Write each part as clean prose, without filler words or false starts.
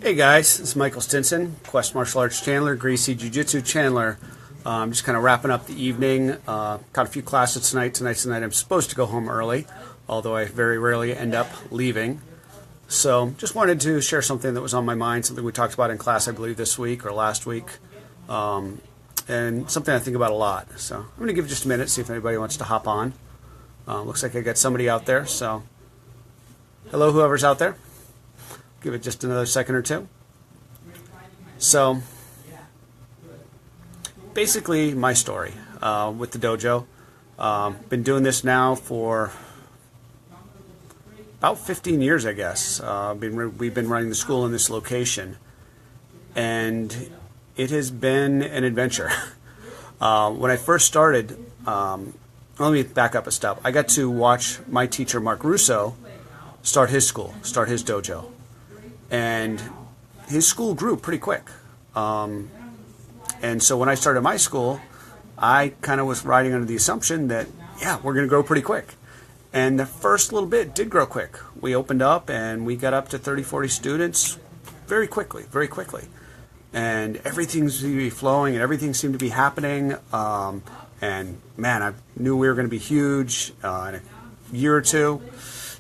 Hey guys, this is Michael Stinson, Quest Martial Arts Chandler, Greasy Jiu-Jitsu Chandler. Just kind of wrapping up the evening. Got a few classes tonight. Tonight's the night I'm supposed to go home early, although I very rarely end up leaving. So just wanted to share something that was on my mind, something we talked about in class, I believe, this week or last week, and something I think about a lot. So I'm going to give just a minute, see if anybody wants to hop on. Looks like I got somebody out there, so hello, whoever's out there. Give it just another second or two. So, basically, my story with the dojo. Been doing this now for about 15 years, I guess. We've been running the school in this location, and it has been an adventure. When I first started, let me back up a step. I got to watch my teacher, Mark Russo, start his school, start his dojo. And his school grew pretty quick. And so when I started my school, I kind of was riding under the assumption that, yeah, we're going to grow pretty quick. And the first little bit did grow quick. We opened up and we got up to 30, 40 students very quickly, very quickly. And everything seemed to be flowing and everything seemed to be happening. And man, I knew we were going to be huge in a year or two.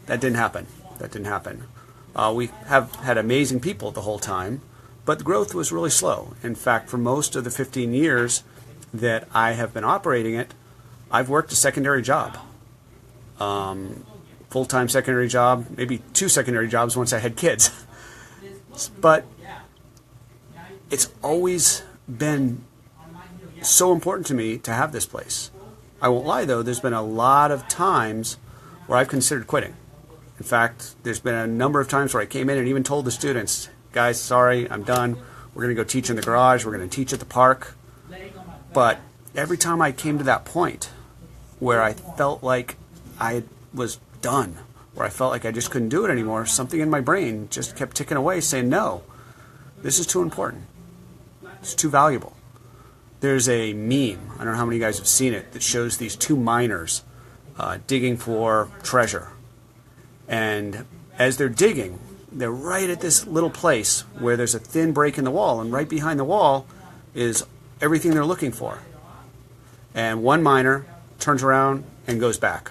That didn't happen. That didn't happen. We have had amazing people the whole time, but the growth was really slow. In fact, for most of the 15 years that I have been operating it, I've worked a secondary job. Full-time secondary job, maybe 2 secondary jobs once I had kids. But it's always been so important to me to have this place. I won't lie, though, there's been a lot of times where I've considered quitting. In fact, there's been a number of times where I came in and even told the students, guys, sorry, I'm done. We're going to go teach in the garage. We're going to teach at the park. But every time I came to that point where I felt like I was done, where I felt like I just couldn't do it anymore, something in my brain just kept ticking away saying, no, this is too important. It's too valuable. There's a meme, I don't know how many of you guys have seen it, that shows these 2 miners digging for treasure. And as they're digging, they're right at this little place where there's a thin break in the wall, and right behind the wall is everything they're looking for. And one miner turns around and goes back.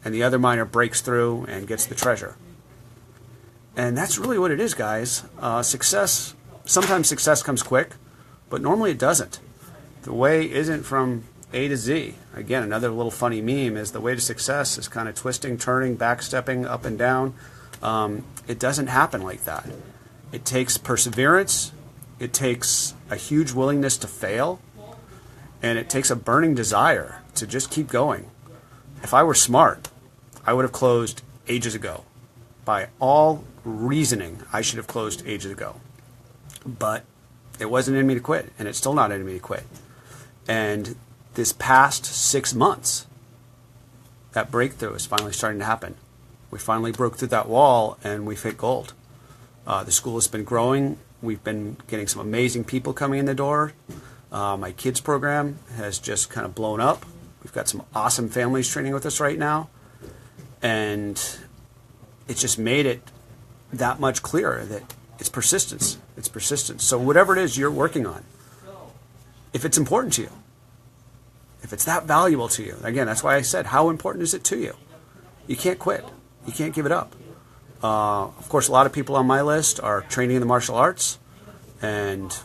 And the other miner breaks through and gets the treasure. And that's really what it is, guys. Sometimes success comes quick, but normally it doesn't. The way isn't from A to Z. Again, another little funny meme is the way to success is kind of twisting, turning, backstepping, up and down. It doesn't happen like that. It takes perseverance. It takes a huge willingness to fail. And it takes a burning desire to just keep going. If I were smart, I would have closed ages ago. By all reasoning, I should have closed ages ago. But it wasn't in me to quit, and it's still not in me to quit. And this past 6 months, that breakthrough is finally starting to happen. We finally broke through that wall and we've hit gold. The school has been growing. We've been getting some amazing people coming in the door. My kids program has just kind of blown up. We've got some awesome families training with us right now. And it just made it that much clearer that it's persistence. It's persistence. So whatever it is you're working on, if it's important to you, if it's that valuable to you, again, that's why I said, how important is it to you? You can't quit. You can't give it up. Of course, a lot of people on my list are training in the martial arts, and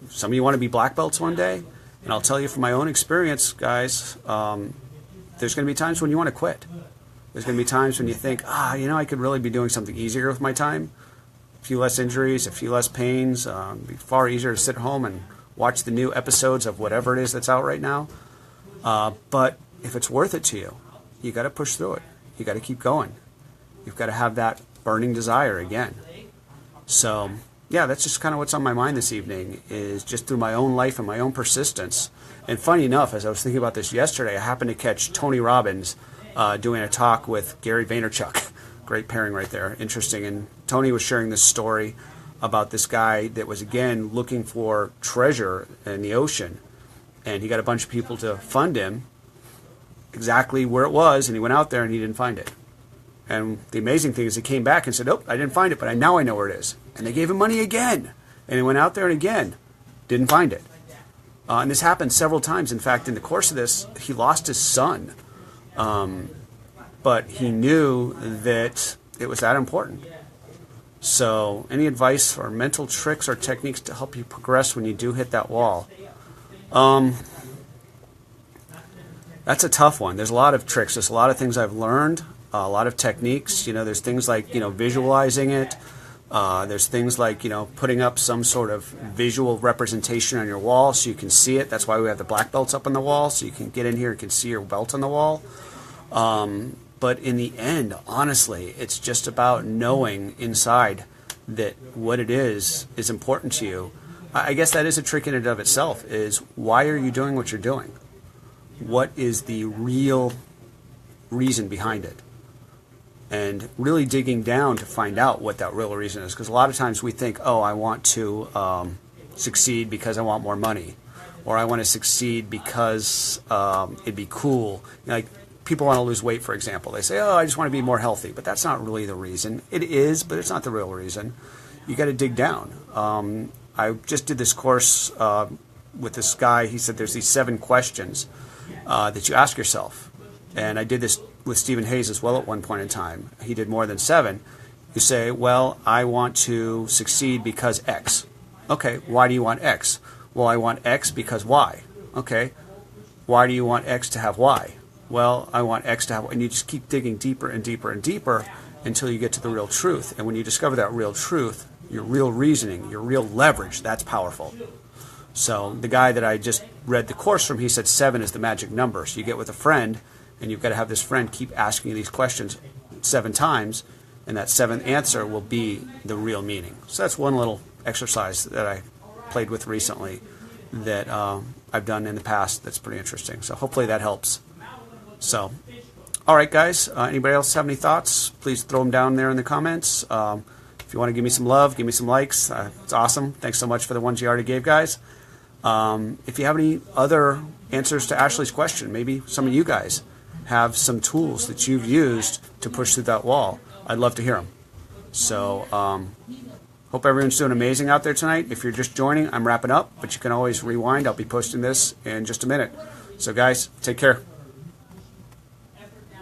some of you want to be black belts one day. And I'll tell you from my own experience, guys, there's going to be times when you want to quit. There's going to be times when you think, I could really be doing something easier with my time. A few less injuries, a few less pains. It'd be far easier to sit at home and watch the new episodes of whatever it is that's out right now. But if it's worth it to you, you got to push through it. You got to keep going. You've got to have that burning desire again. So, yeah, that's just kind of what's on my mind this evening, is just through my own life and my own persistence. And funny enough, as I was thinking about this yesterday, I happened to catch Tony Robbins doing a talk with Gary Vaynerchuk. Great pairing right there. Interesting. And Tony was sharing this story about this guy that was, again, looking for treasure in the ocean. And he got a bunch of people to fund him exactly where it was, and he went out there and he didn't find it. And the amazing thing is he came back and said, "Oh, I didn't find it, but now I know where it is." And they gave him money again. And he went out there and again, didn't find it. And this happened several times. In fact, in the course of this, he lost his son. But he knew that it was that important. So any advice or mental tricks or techniques to help you progress when you do hit that wall? That's a tough one. There's a lot of tricks. There's a lot of things I've learned, a lot of techniques. There's things like, visualizing it. There's things like, putting up some sort of visual representation on your wall so you can see it. That's why we have the black belts up on the wall, so you can get in here and can see your belt on the wall. But in the end, honestly, it's just about knowing inside that what it is important to you. I guess that is a trick in and of itself, is why are you doing what you're doing? What is the real reason behind it? And really digging down to find out what that real reason is. Because a lot of times we think, oh, I want to succeed because I want more money. Or I want to succeed because it'd be cool. Like, people want to lose weight, for example. They say, oh, I just want to be more healthy. But that's not really the reason. It is, but it's not the real reason. You got to dig down. I just did this course with this guy. He said there's these 7 questions that you ask yourself. And I did this with Stephen Hayes as well at one point in time. He did more than 7. You say, well, I want to succeed because X. Okay, why do you want X? Well, I want X because Y. Okay, why do you want X to have Y? Well, I want X to have Y. And you just keep digging deeper and deeper and deeper until you get to the real truth. And when you discover that real truth, your real reasoning, your real leverage, that's powerful. So the guy that I just read the course from, he said 7 is the magic number. So you get with a friend, and you've got to have this friend keep asking you these questions 7 times, and that 7th answer will be the real meaning. So that's one little exercise that I played with recently that I've done in the past that's pretty interesting. So hopefully that helps. So, all right, guys. Anybody else have any thoughts? Please throw them down there in the comments. If you want to give me some love, give me some likes. It's awesome. Thanks so much for the ones you already gave, guys. If you have any other answers to Ashley's question, maybe some of you guys have some tools that you've used to push through that wall, I'd love to hear them. So, hope everyone's doing amazing out there tonight. If you're just joining, I'm wrapping up, but you can always rewind. I'll be posting this in just a minute. So, guys, take care.